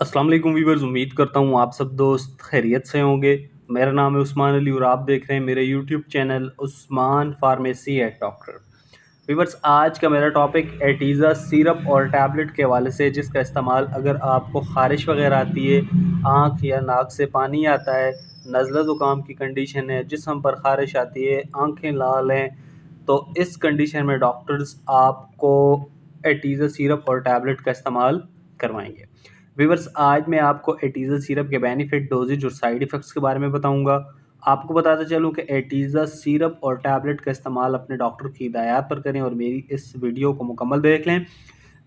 अस्सलाम वालेकुम व्यूअर्स, उम्मीद करता हूँ आप सब दोस्त खैरियत से होंगे। मेरा नाम है उस्मान अली और आप देख रहे हैं मेरे YouTube channel Usman pharmacy eight doctor. Viewers, आज का मेरा टॉपिक एटीज़ा सिरप और टैबलेट के हवाले से, जिसका इस्तेमाल अगर आपको ख़ारिश वगैरह आती है, आँख या नाक से पानी आता है, नज़ला ज़ुकाम की कंडीशन है, जिस्म पर ख़ारिश आती है, आँखें लाल हैं, तो इस कंडीशन में डॉक्टर्स आपको एटीज़ा सिरप और टैबलेट का इस्तेमाल करवाएंगे। व्यूअर्स, आज मैं आपको एटीज़ा सिरप के बेनिफिट, डोजेज और साइड इफ़ेक्ट्स के बारे में बताऊंगा। आपको बताता चलूं कि एटीज़ा सिरप और टैबलेट का इस्तेमाल अपने डॉक्टर की हिदायत पर करें और मेरी इस वीडियो को मुकम्मल देख लें,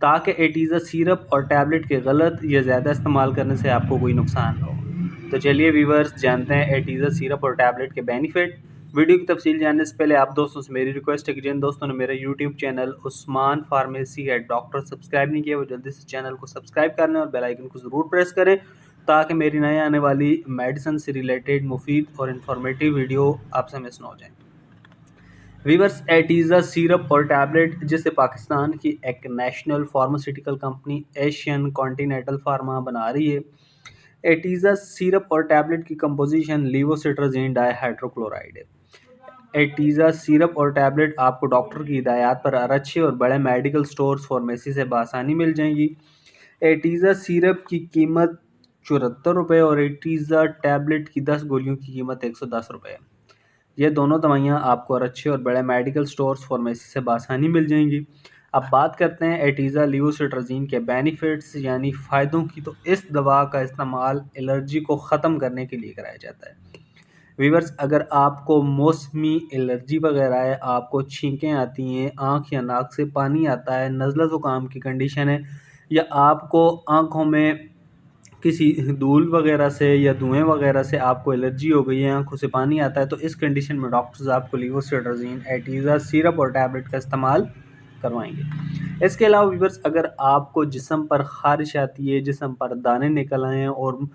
ताकि एटीज़ा सिरप और टैबलेट के गलत या ज़्यादा इस्तेमाल करने से आपको कोई नुकसान ना हो। तो चलिए व्यूअर्स, जानते हैं एटीज़ा सिरप और टैबलेट के बेनिफिट। वीडियो की तफसील जानने से पहले आप दोस्तों से मेरी रिक्वेस्ट है कि जिन दोस्तों ने मेरा YouTube channel Usman pharmacy eight doctor subscribe नहीं किया, वो जल्दी से चैनल को सब्सक्राइब कर लें और बेल आइकन को ज़रूर प्रेस करें, ताकि मेरी नए आने वाली मेडिसिन से रिलेटेड मुफीद और इन्फॉर्मेटिव वीडियो आपसे मिस ना हो जाए। वीवर्स, एटीज़ा सिरप और टैबलेट, जिसे पाकिस्तान की एक national pharmaceutical company Asian continental pharma बना रही है। एटीज़ा सिरप और टैबलेट की कंपोजिशन लीवोसिट्राजीन डाइहाइड्रोक्लोराइड है। एटीज़ा सिरप और टैबलेट आपको डॉक्टर की हिदायत पर अच्छे और बड़े मेडिकल स्टोर्स फार्मेसी से बआसानी मिल जाएंगी। एटीज़ा सिरप की कीमत 74 रुपये और एटीज़ा टैबलेट की 10 गोलियों की कीमत 110 रुपये है। ये दोनों दवाइयाँ आपको अच्छे और बड़े मेडिकल स्टोर्स फार्मेसी से बआसानी मिल जाएंगी। अब बात करते हैं एटीज़ा लीवोसिट्राजीन के बेनिफिट्स यानी फ़ायदों की। तो इस दवा का इस्तेमाल एलर्जी को ख़त्म करने के लिए कराया जाता है। वीवर्स, अगर आपको मौसमी एलर्जी वगैरह है, आपको छींकें आती हैं, आँख या नाक से पानी आता है, नज़ला ज़ुकाम की कंडीशन है, या आपको आँखों में किसी धूल वगैरह से या धुएँ वगैरह से आपको एलर्जी हो गई है, आँखों से पानी आता है, तो इस कंडीशन में डॉक्टर्स आपको लीवोसिट्राजीन, एटीज़ा सिरप और टैबलेट का इस्तेमाल करवाएंगे। इसके अलावा व्यूअर्स, अगर आपको जिस्म पर ख़ारिश आती है, जिस्म पर दाने निकल आए हैं और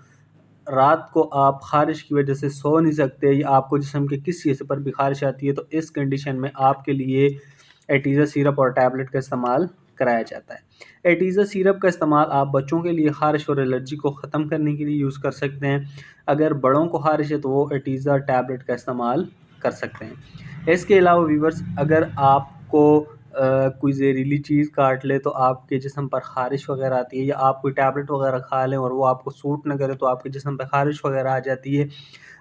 रात को आप ख़ारिश की वजह से सो नहीं सकते, या आपको जिस्म के किसी हिस्से पर भी ख़ारिश आती है, तो इस कंडीशन में आपके लिए एटीज़ा सिरप और टैबलेट का इस्तेमाल कराया जाता है। एटीज़ा सिरप का इस्तेमाल आप बच्चों के लिए ख़ारिश और एलर्जी को ख़त्म करने के लिए यूज़ कर सकते हैं। अगर बड़ों को ख़ारिश है तो वो एटीज़ा टैबलेट का इस्तेमाल कर सकते हैं। इसके अलावा व्यूअर्स, अगर आपको कोई ज़हरीली चीज़ काट ले, तो आपके जिस्म पर ख़ारिश वगैरह आती है, या आप कोई टैबलेट वगैरह खा लें और वो आपको सूट ना करे, तो आपके जिस्म पे ख़ारिश वगैरह आ जाती है,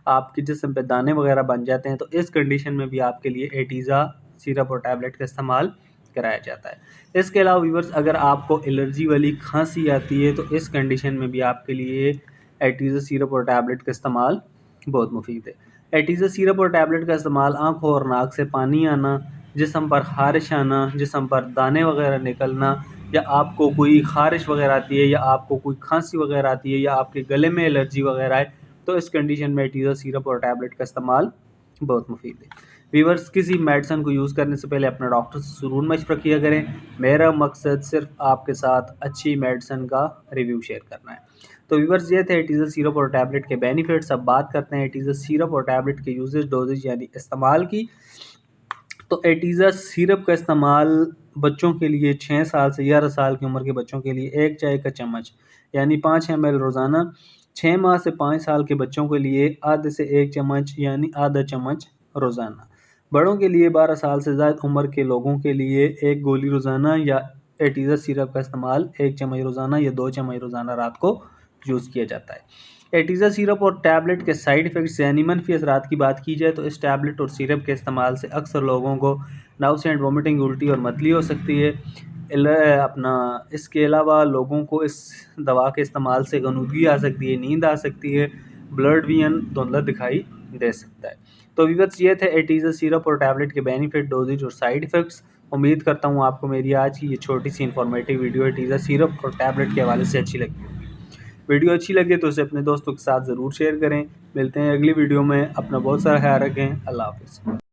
आपके जिस्म पे दाने वगैरह बन जाते हैं, तो इस कंडीशन में भी आपके लिए एटीज़ा सिरप और टैबलेट का इस्तेमाल कराया जाता है। इसके अलावा व्यूअर्स, अगर आपको एलर्जी वाली खांसी आती है, तो इस कंडीशन में भी आपके लिए एटीज़ा सिरप और टैबलेट का इस्तेमाल बहुत मुफीद है। एटीज़ा सिरप और टैबलेट का इस्तेमाल आँखों और नाक से पानी आना, जिस्म पर ख़ारिश आना, जिस्म पर दाने वगैरह निकलना, या आपको कोई ख़ारिश वगैरह आती है, या आपको कोई खांसी वगैरह आती है, या आपके गले में एलर्जी वगैरह है, तो इस कंडीशन में एटीज़ा सिरप और टैबलेट का इस्तेमाल बहुत मुफीद है। वीवर्स, किसी मेडिसिन को यूज़ करने से पहले अपने डॉक्टर से ज़रूर मशवरा किया करें। मेरा मकसद सिर्फ आपके साथ अच्छी मेडिसिन का रिव्यू शेयर करना है। तो वीवर्स, ये थे एटीज़ा सिरप और टैबलेट के बेनिफिट्स। अब बात करते हैं एटीज़ा सिरप और टैबलेट के यूजेज, डोजेज यानी इस्तेमाल की। तो एटीज़ा सिरप का इस्तेमाल बच्चों के लिए 6 साल से 11 साल की उम्र के बच्चों के लिए 1 चाय का चम्मच यानी 5 ml रोज़ाना, 6 माह से 5 साल के बच्चों के लिए आधे से 1 चम्मच यानी आधा चम्मच रोज़ाना, बड़ों के लिए 12 साल से ज़्यादा उम्र के लोगों के लिए 1 गोली रोज़ाना, या एटीज़ा सिरप का इस्तेमाल 1 चम्मच रोज़ाना या 2 चम्मच रोज़ाना रात को यूज़ किया जाता है। एटीज़ा सिरप और टैबलेट के साइड इफ़ेक्ट्स यानी मनफी असरात की बात की जाए, तो इस टैबलेट और सिरप के इस्तेमाल से अक्सर लोगों को नाउसिया एंड वोमिटिंग, उल्टी और मतली हो सकती है। इसके अलावा लोगों को इस दवा के इस्तेमाल से गनुदगी आ सकती है, नींद आ सकती है, ब्लड विजन धुंधला दिखाई दे सकता है। तो व्यूअर्स, ये थे एटीज़ा सिरप और टैबलेट के बेनिफिट, डोजेज और साइड इफ़ेक्ट्स। उम्मीद करता हूँ आपको मेरी आज की ये छोटी सी इन्फॉर्मेटिव वीडियो एटीज़ा सिरप और टैबलेट के हवाले से अच्छी लगी होगी। वीडियो अच्छी लगे तो उसे अपने दोस्तों के साथ ज़रूर शेयर करें। मिलते हैं अगली वीडियो में। अपना बहुत सारा ख्याल रखें। अल्लाह हाफ़िज़।